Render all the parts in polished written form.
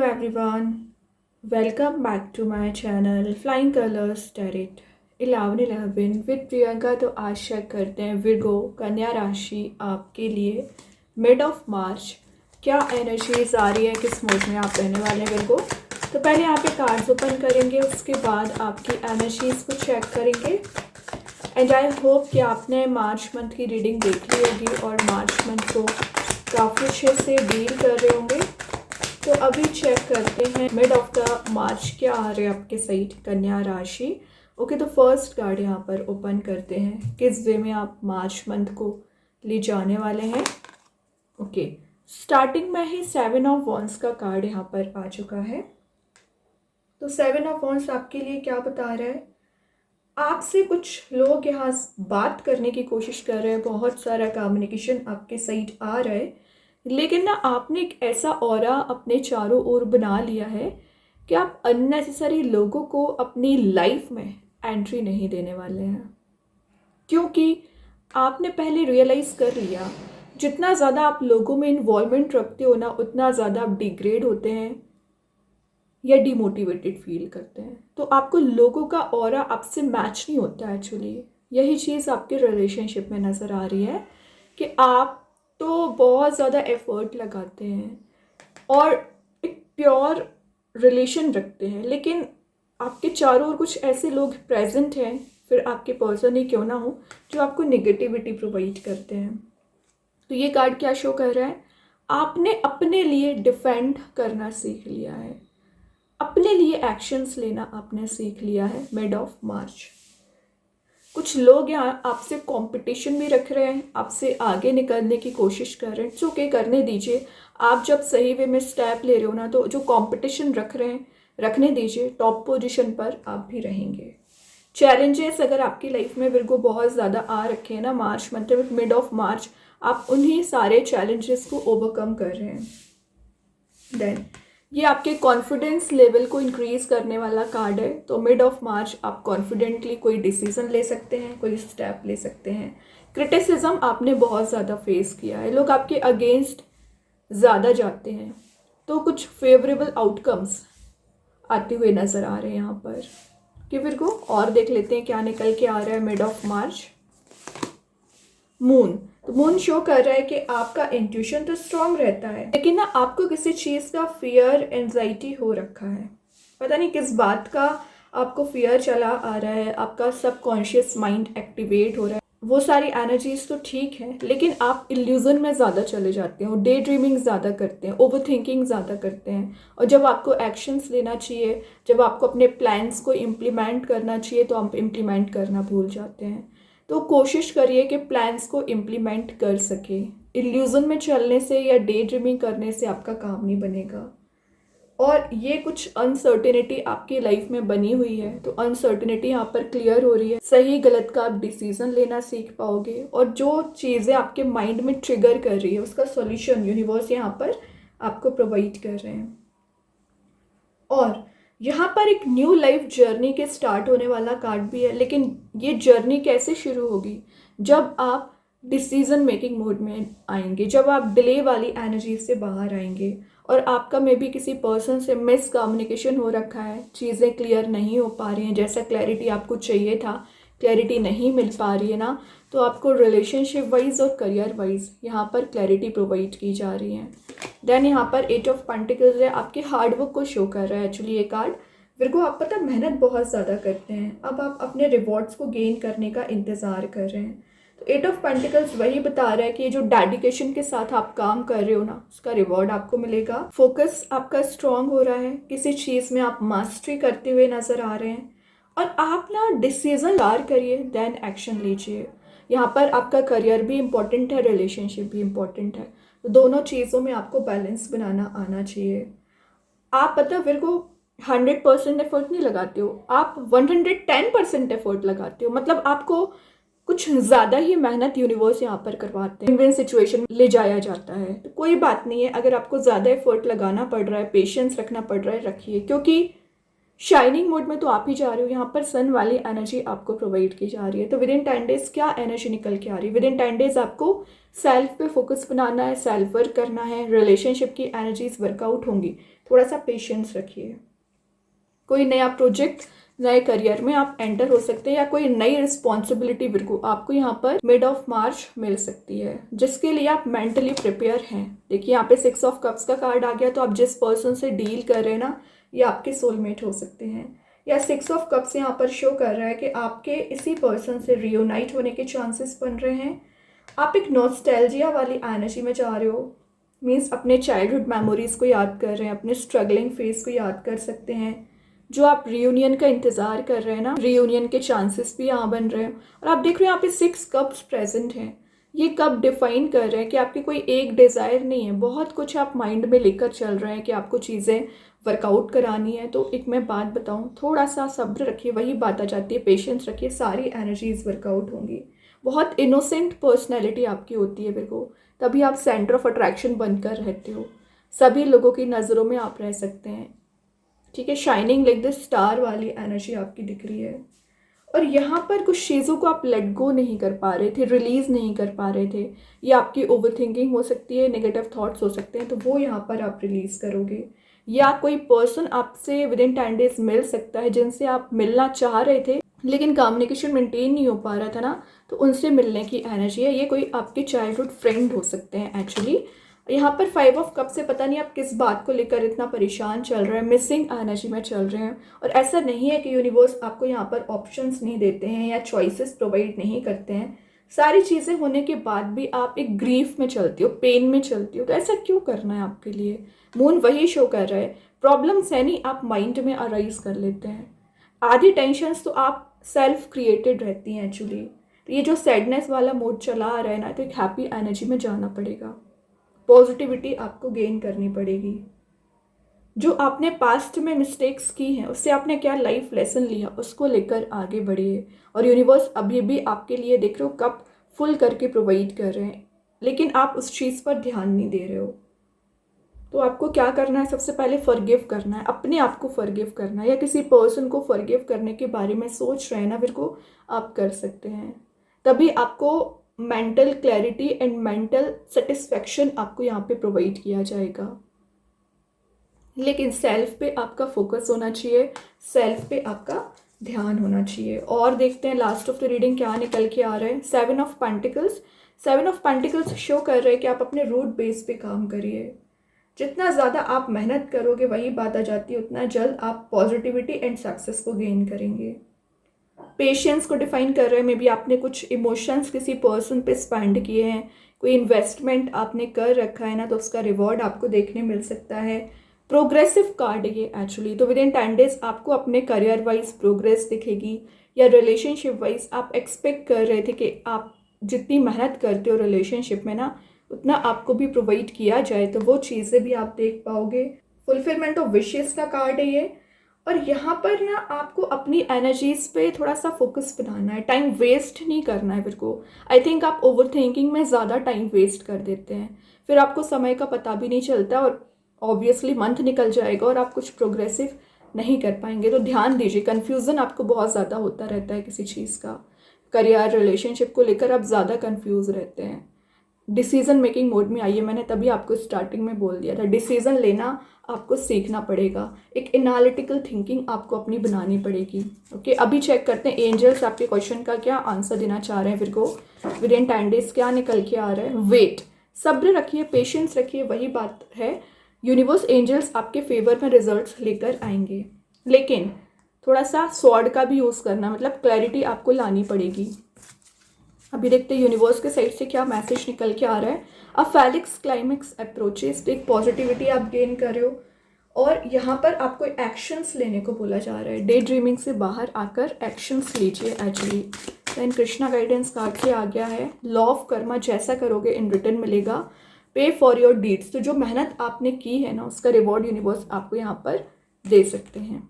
everyone, welcome back to my channel Flying Colors Tarot 11/11 with Priyanka. तो आशा करते हैं Virgo कन्या राशि आपके लिए मिड ऑफ मार्च क्या एनर्जीज आ रही है, किस मूड में आप रहने वाले हैं विर्गो। तो पहले यहाँ पे कार्ड्स ओपन करेंगे, उसके बाद आपकी एनर्जीज को चेक करेंगे। एंड आई होप कि आपने मार्च मंथ की रीडिंग देख ली होगी और मार्च मंथ को काफ़ी अच्छे से डील कर रहे होंगे। तो अभी चेक करते हैं मिड ऑफ द मार्च क्या आ रहे हैं आपके साइड कन्या राशि। ओके, तो फर्स्ट कार्ड यहाँ पर ओपन करते हैं, किस वे में आप मार्च मंथ को ले जाने वाले हैं। ओके, स्टार्टिंग में ही 7 ऑफ वॉन्ड्स का कार्ड यहाँ पर आ चुका है। तो 7 ऑफ वॉन्ड्स आपके लिए क्या बता रहा है, आपसे कुछ लोग यहाँ बात करने की कोशिश कर रहे हैं, बहुत सारा कम्युनिकेशन आपके साइड आ रहा है, लेकिन ना आपने एक ऐसा ऑरा अपने चारों ओर बना लिया है कि आप अननेसेसरी लोगों को अपनी लाइफ में एंट्री नहीं देने वाले हैं, क्योंकि आपने पहले रियलाइज़ कर लिया जितना ज़्यादा आप लोगों में इन्वॉल्वमेंट रखते हो ना, उतना ज़्यादा आप डिग्रेड होते हैं या डिमोटिवेटेड फील करते हैं। तो आपको लोगों का ऑरा आपसे मैच नहीं होता एक्चुअली। यही चीज़ आपके रिलेशनशिप में नज़र आ रही है कि आप तो बहुत ज़्यादा एफर्ट लगाते हैं और एक प्योर रिलेशन रखते हैं, लेकिन आपके चारों ओर कुछ ऐसे लोग प्रेजेंट हैं, फिर आपके पर्सन ही क्यों ना हो, जो आपको नेगेटिविटी प्रोवाइड करते हैं। तो ये कार्ड क्या शो कर रहा है, आपने अपने लिए डिफेंड करना सीख लिया है, अपने लिए एक्शंस लेना आपने सीख लिया है मिड ऑफ मार्च। कुछ लोग यहाँ आपसे कंपटीशन भी रख रहे हैं, आपसे आगे निकलने की कोशिश कर रहे हैं। इट्स ओके, करने दीजिए। आप जब सही वे में स्टेप ले रहे हो ना, तो जो कंपटीशन रख रहे हैं रखने दीजिए, टॉप पोजीशन पर आप भी रहेंगे। चैलेंजेस अगर आपकी लाइफ में विर्गो बहुत ज़्यादा आ रखे हैं ना मार्च मंथ में, मिड ऑफ मार्च आप उन्हीं सारे चैलेंजेस को ओवरकम कर रहे हैं। देन ये आपके कॉन्फिडेंस लेवल को इंक्रीज करने वाला कार्ड है। तो मिड ऑफ मार्च आप कॉन्फिडेंटली कोई डिसीजन ले सकते हैं, कोई स्टेप ले सकते हैं। क्रिटिसिज्म आपने बहुत ज़्यादा फेस किया है, लोग आपके अगेंस्ट ज़्यादा जाते हैं, तो कुछ फेवरेबल आउटकम्स आते हुए नज़र आ रहे हैं यहाँ पर। कि फिर को और देख लेते हैं क्या निकल के आ रहा है मिड ऑफ मार्च। मून, तो मून शो कर रहा है कि आपका इंट्यूशन तो स्ट्रांग रहता है, लेकिन ना आपको किसी चीज़ का फियर एंजाइटी हो रखा है। पता नहीं किस बात का आपको फियर चला आ रहा है, आपका सबकॉन्शियस माइंड एक्टिवेट हो रहा है। वो सारी एनर्जीज तो ठीक है, लेकिन आप इल्यूजन में ज़्यादा चले जाते हो, डे ड्रीमिंग ज़्यादा करते हैं, ओवर थिंकिंग ज़्यादा करते हैं। और जब आपको एक्शंस लेना चाहिए, जब आपको अपने प्लान्स को इम्प्लीमेंट करना चाहिए, तो आप इम्प्लीमेंट करना भूल जाते हैं। तो कोशिश करिए कि प्लान्स को इम्प्लीमेंट कर सके। इल्यूजन में चलने से या डे ड्रीमिंग करने से आपका काम नहीं बनेगा। और ये कुछ अनसर्टेनिटी आपकी लाइफ में बनी हुई है, तो अनसर्टेनिटी यहाँ पर क्लियर हो रही है। सही गलत का आप डिसीजन लेना सीख पाओगे, और जो चीज़ें आपके माइंड में ट्रिगर कर रही है उसका सॉल्यूशन यूनिवर्स यहाँ पर आपको प्रोवाइड कर रहे हैं। और यहाँ पर एक न्यू लाइफ जर्नी के स्टार्ट होने वाला कार्ड भी है, लेकिन ये जर्नी कैसे शुरू होगी, जब आप डिसीजन मेकिंग मोड में आएंगे, जब आप डिले वाली एनर्जी से बाहर आएंगे और आपका मे बी किसी पर्सन से मिस कम्युनिकेशन हो रखा है, चीज़ें क्लियर नहीं हो पा रही हैं, जैसा क्लैरिटी आपको चाहिए था क्लैरिटी नहीं मिल पा रही है ना, तो आपको रिलेशनशिप वाइज और करियर वाइज यहाँ पर क्लैरिटी प्रोवाइड की जा रही है। देन यहाँ पर 8 ऑफ पेंटिकल्स है, आपके हार्डवर्क को शो कर रहा है एक्चुअली ये कार्ड। विर्गो, आप पता मेहनत बहुत ज़्यादा करते हैं, अब आप अपने रिवॉर्ड्स को गेन करने का इंतज़ार कर रहे हैं। तो 8 ऑफ पेंटिकल्स वही बता रहा है कि ये जो डेडिकेशन के साथ आप काम कर रहे हो ना, उसका रिवॉर्ड आपको मिलेगा। फोकस आपका स्ट्रांग हो रहा है, किसी चीज़ में आप मास्टरी करते हुए नज़र आ रहे हैं, और आप ना डिसीजन कार करिए, देन एक्शन लीजिए। यहाँ पर आपका करियर भी इम्पोर्टेंट है, रिलेशनशिप भी इम्पोर्टेंट है, तो दोनों चीज़ों में आपको बैलेंस बनाना आना चाहिए। आप पता विर्गो 100% एफर्ट नहीं लगाते हो, आप 110% एफर्ट लगाते हो। मतलब आपको कुछ ज़्यादा ही मेहनत यूनिवर्स यहाँ पर करवाते हैं, विन सिचुएशन ले जाया जाता है। तो कोई बात नहीं है, अगर आपको ज़्यादा एफर्ट लगाना पड़ रहा है, पेशेंस रखना पड़ रहा है, रखिए, क्योंकि शाइनिंग मोड में तो आप ही जा रहे हो, यहाँ पर सन वाली एनर्जी आपको प्रोवाइड की जा रही है। तो विद इन 10 डेज क्या एनर्जी निकल के आ रही है? विद इन 10 डेज आपको सेल्फ पे फोकस बनाना है, सेल्फ वर्क करना है, रिलेशनशिप की एनर्जीज वर्कआउट होंगी। थोड़ा सा पेशेंस रखिए। कोई नया प्रोजेक्ट, नए करियर में आप एंटर हो सकते हैं, या कोई नई रिस्पॉन्सिबिलिटी बिल्कुल आपको यहाँ पर मिड ऑफ मार्च मिल सकती है, जिसके लिए आप मेंटली प्रिपेयर हैं। देखिए यहाँ पे 6 ऑफ कप्स का कार्ड आ गया, तो आप जिस पर्सन से डील कर रहे हैं ना, ये आपके सोलमेट हो सकते हैं। या 6 ऑफ कप्स यहाँ पर शो कर रहा है कि आपके इसी पर्सन से रियूनाइट होने के चांसेस बन रहे हैं। आप एक नॉस्टैल्जिया वाली एनर्जी में जा रहे हो, मीन्स अपने चाइल्डहुड मेमोरीज को याद कर रहे हैं, अपने स्ट्रगलिंग फेज को याद कर सकते हैं। जो आप रियूनियन का इंतज़ार कर रहे हैं ना, रियूनियन के चांसेस भी यहाँ बन रहे हैं। और आप देख रहे हैं यहाँ पे 6 कप्स प्रेजेंट हैं। ये कप डिफाइन कर रहे हैं कि आपकी कोई एक डिज़ायर नहीं है, बहुत कुछ आप माइंड में लेकर चल रहे हैं कि आपको चीज़ें वर्कआउट करानी है। तो एक मैं बात बताऊँ, थोड़ा सा सब्र रखिए, वही बात आ जाती है, पेशेंस रखिए, सारी एनर्जीज वर्कआउट होंगी। बहुत इनोसेंट पर्सनैलिटी आपकी होती है बिल्कुल, तभी आप सेंटर ऑफ अट्रैक्शन बनकर रहते हो, सभी लोगों की नज़रों में आप रह सकते हैं। ठीक है, शाइनिंग लाइक द स्टार वाली एनर्जी आपकी दिख रही है। और यहाँ पर कुछ चीज़ों को आप लेट गो नहीं कर पा रहे थे, रिलीज़ नहीं कर पा रहे थे। ये आपकी ओवर थिंकिंग हो सकती है, नेगेटिव थॉट्स हो सकते हैं, तो वो यहाँ पर आप रिलीज़ करोगे। या कोई पर्सन आपसे विद इन 10 डेज मिल सकता है जिनसे आप मिलना चाह रहे थे लेकिन कम्युनिकेशन मेंटेन नहीं हो पा रहा था ना, तो उनसे मिलने की एनर्जी है। ये कोई आपके चाइल्डहुड फ्रेंड हो सकते हैं एक्चुअली। यहाँ पर 5 ऑफ कप से पता नहीं आप किस बात को लेकर इतना परेशान चल रहे हैं, मिसिंग एनर्जी में चल रहे हैं। और ऐसा नहीं है कि यूनिवर्स आपको यहाँ पर ऑप्शंस नहीं देते हैं या चॉइसेस प्रोवाइड नहीं करते हैं। सारी चीज़ें होने के बाद भी आप एक ग्रीफ में चलती हो, पेन में चलती हो, तो ऐसा क्यों करना है आपके लिए? मून वही शो कर रहा है, प्रॉब्लम्स है नहीं, आप माइंड में अराइज कर लेते हैं। आधी टेंशन्स तो आप सेल्फ क्रिएटेड रहती हैं एक्चुअली। तो ये जो सैडनेस वाला मूड चला आ रहा है ना, तो एक हैप्पी एनर्जी में जाना पड़ेगा, पॉजिटिविटी आपको गेन करनी पड़ेगी। जो आपने पास्ट में मिस्टेक्स की हैं, उससे आपने क्या लाइफ लेसन लिया, उसको लेकर आगे बढ़िए। और यूनिवर्स अभी भी आपके लिए देख रहे हो कप फुल करके प्रोवाइड कर रहे हैं, लेकिन आप उस चीज़ पर ध्यान नहीं दे रहे हो। तो आपको क्या करना है? सबसे पहले फॉरगिव करना है, अपने आप को फॉरगिव करना है, या किसी पर्सन को फॉरगिव करने के बारे में सोच रहे हैं ना, फिर को आप कर सकते हैं। तभी आपको mental clarity and mental satisfaction आपको यहाँ पे प्रोवाइड किया जाएगा। लेकिन सेल्फ पे आपका फोकस होना चाहिए, सेल्फ पे आपका ध्यान होना चाहिए। और देखते हैं लास्ट ऑफ द रीडिंग क्या निकल के आ रहा है। 7 of pentacles. 7 of pentacles show कर रहे हैं कि आप अपने रूट बेस पे काम करिए। जितना ज़्यादा आप मेहनत करोगे, वही बात आ जाती है, उतना जल्द आप पॉजिटिविटी एंड सक्सेस को गेन करेंगे। पेशेंस को डिफाइन कर रहे हैं, मे बी आपने कुछ इमोशंस किसी पर्सन पे स्पेंड किए हैं, कोई इन्वेस्टमेंट आपने कर रखा है ना, तो उसका रिवॉर्ड आपको देखने मिल सकता है। प्रोग्रेसिव कार्ड है ये एक्चुअली। तो विद इन 10 डेज आपको अपने करियर वाइज प्रोग्रेस दिखेगी, या रिलेशनशिप वाइज आप एक्सपेक्ट कर रहे थे कि आप जितनी मेहनत करते हो रिलेशनशिप में ना, उतना आपको भी प्रोवाइड किया जाए, तो वो चीज़ें भी आप देख पाओगे। फुलफिलमेंट ऑफ विशेस का कार्ड है ये। और यहाँ पर ना आपको अपनी एनर्जीज पे थोड़ा सा फोकस बनाना है, टाइम वेस्ट नहीं करना है। फिर को आई थिंक आप ओवर थिंकिंग में ज़्यादा टाइम वेस्ट कर देते हैं, फिर आपको समय का पता भी नहीं चलता, और ऑब्वियसली मंथ निकल जाएगा और आप कुछ प्रोग्रेसिव नहीं कर पाएंगे। तो ध्यान दीजिए, कन्फ्यूज़न आपको बहुत ज़्यादा होता रहता है किसी चीज़ का, करियर रिलेशनशिप को लेकर आप ज़्यादा कन्फ्यूज़ रहते हैं। डिसीज़न मेकिंग मोड में आइए, मैंने तभी आपको स्टार्टिंग में बोल दिया था, डिसीज़न लेना आपको सीखना पड़ेगा, एक एनालिटिकल थिंकिंग आपको अपनी बनानी पड़ेगी। ओके, अभी चेक करते हैं एंजल्स आपके क्वेश्चन का क्या आंसर देना चाह रहे हैं। फिर को विद इन 10 डेज क्या निकल के आ रहा है? वेट, सब्र रखिए, पेशेंस रखिए, वही बात है। यूनिवर्स एंजल्स आपके फेवर में रिजल्ट्स लेकर आएंगे, लेकिन थोड़ा सा स्वॉर्ड का भी यूज़ करना, मतलब क्लैरिटी आपको लानी पड़ेगी। अभी देखते हैं यूनिवर्स के साइड से क्या मैसेज निकल के आ रहा है। अब फेलिक्स क्लाइमेक्स अप्रोचेस, एक पॉजिटिविटी आप गेन कर रहे हो, और यहाँ पर आपको एक्शंस लेने को बोला जा रहा है। डे ड्रीमिंग से बाहर आकर एक्शंस लीजिए actually. Then Krishna guidance card से आ गया है, लॉ ऑफ कर्मा, जैसा करोगे इन रिटर्न मिलेगा। पे फॉर योर डीड्स, तो जो मेहनत आपने की है ना, उसका रिवॉर्ड यूनिवर्स आपको यहाँ पर दे सकते हैं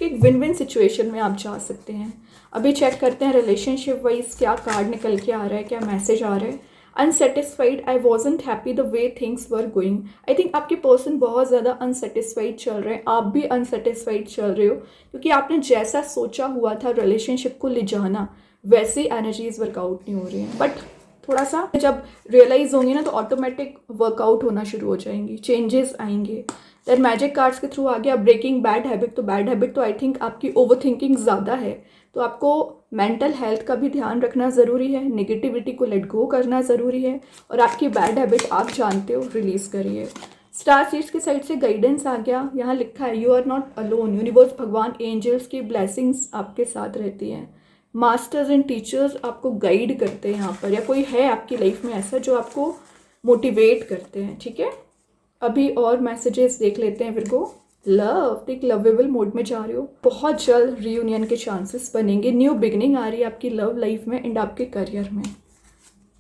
कि एक विन विन सिचुएशन में आप जा सकते हैं। अभी चेक करते हैं रिलेशनशिप वाइज क्या कार्ड निकल के आ रहा है, क्या मैसेज आ रहा है। Unsatisfied, I wasn't happy the way things were going. I think आपके पर्सन बहुत ज़्यादा अनसेटिस्फाइड चल रहे हैं, आप भी अनसेटिस्फाइड चल रहे हो, क्योंकि आपने जैसा सोचा हुआ था रिलेशनशिप को ले जाना वैसे एनर्जीज वर्कआउट नहीं हो रही हैं। बट थोड़ा सा जब रियलाइज होंगे ना तो ऑटोमेटिक वर्कआउट होना शुरू हो जाएंगी, चेंजेस आएंगे। देन मैजिक कार्ड्स के थ्रू आ गया ब्रेकिंग बैड हैबिट। तो बैड हैबिट तो आई थिंक आपकी ओवर थिंकिंग ज़्यादा है, तो आपको मेंटल हेल्थ का भी ध्यान रखना ज़रूरी है, नेगेटिविटी को लेट गो करना ज़रूरी है, और आपकी बैड हैबिट आप जानते हो, रिलीज़ करिए। स्टार सीड्स की साइड से गाइडेंस आ गया, यहाँ लिखा है you are not alone, universe, भगवान, एंजल्स की ब्लेसिंग्स आपके साथ रहती हैं। मास्टर्स एंड टीचर्स आपको गाइड करते हैं यहाँ पर, या कोई है आपकी लाइफ में ऐसा जो आपको मोटिवेट करते हैं, ठीक है। अभी और मैसेजेस देख लेते हैं विर्गो। लव, एक लवेबल मोड में जा रहे हो, बहुत जल्द रियूनियन के चांसेस बनेंगे, न्यू बिगनिंग आ रही है आपकी लव लाइफ में एंड आपके करियर में।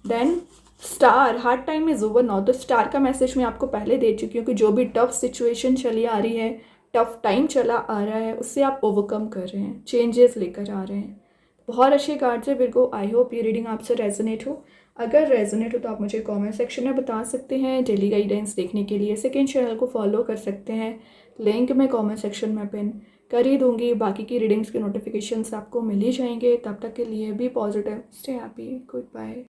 Then star, hard time is over now. तो स्टार का मैसेज मैं आपको पहले दे चुकी हूँ कि जो भी टफ सिचुएशन चली आ रही है, टफ टाइम चला आ रहा है, उससे आप ओवरकम कर रहे हैं, चेंजेस लेकर आ रहे हैं। बहुत अच्छे कार्ड्स है विर्गो। आई होप ये रीडिंग आपसे रेजोनेट हो। अगर रेजोनेट हो तो आप मुझे कमेंट सेक्शन में बता सकते हैं। डेली गाइडेंस देखने के लिए सेकंड चैनल को फॉलो कर सकते हैं, लिंक मैं कमेंट सेक्शन में पिन कर ही दूंगी। बाकी की रीडिंग्स के नोटिफिकेशंस आपको मिल ही जाएंगे। तब तक के लिए be positive, stay happy, good bye.